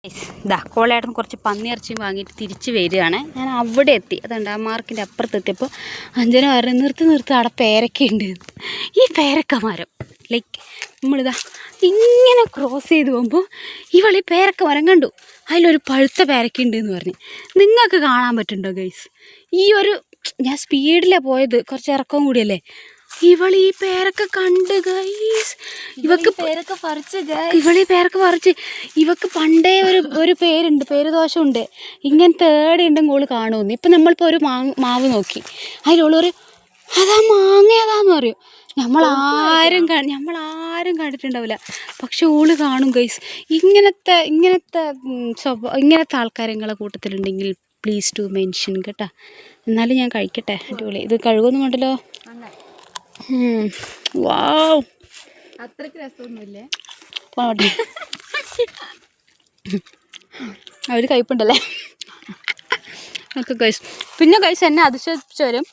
ഇതാ കോളേട്ടൻ കുറച്ച് പന്നിയിറച്ചിയും വാങ്ങിയിട്ട് തിരിച്ച് വരികയാണ്. ഞാൻ അവിടെ എത്തി. അതുകൊണ്ട് ആ മാർക്കിൻ്റെ അപ്പുറത്തെത്തിയപ്പോൾ അഞ്ജന പറഞ്ഞു നിർത്തി അവിടെ പേരക്കയുണ്ട്. ഈ പേരക്ക മരം ലൈക്ക് നമ്മളിതാ ഇങ്ങനെ ക്രോസ് ചെയ്ത് പോകുമ്പോൾ ഈ പേരക്ക മരം കണ്ടു. അതിലൊരു പഴുത്ത പേരക്കയുണ്ട് എന്ന് പറഞ്ഞ്. നിങ്ങൾക്ക് കാണാൻ പറ്റുന്നുണ്ടോ ഗൈസ്? ഞാൻ സ്പീഡിലാണ് പോയത്, കുറച്ച് ഇറക്കവും കൂടിയല്ലേ. ഈ പേരക്ക കണ്ട് ഗൈസ്, ഇവക്ക് പേരക്ക പറിച്ച് ഇവക്ക് പണ്ടേ ഒരു പേരുണ്ട്, പേര് ദോഷമുണ്ട്. ഇങ്ങനത്തെ ഏടെയുണ്ടെങ്കിൽ ഓള് കാണുമെന്ന്. ഇപ്പം നമ്മളിപ്പോൾ ഒരു മാവ് നോക്കി, അതിലുള്ളൊരു അതാ മാങ്ങ അതാന്ന് പറയും. നമ്മളാരും കണ്ടിട്ടുണ്ടാവില്ല, പക്ഷെ ഓള് കാണും ഗൈസ്. ഇങ്ങനത്തെ ആൾക്കാർ നിങ്ങളെ കൂട്ടത്തിലുണ്ടെങ്കിൽ പ്ലീസ് ടു മെൻഷൻ കേട്ടോ. എന്നാലും ഞാൻ കഴിക്കട്ടെ. അടിപൊളി. ഇത് കഴുകൊന്നും വേണ്ടല്ലോ. വാവ്, അത്രയ്ക്ക് രസമൊന്നുമില്ലേ? അവർ കയ്പുണ്ടല്ലേ. Okay guys. പിന്നെ ഗൈസ് എന്നെ അതിശയിച്ചവരും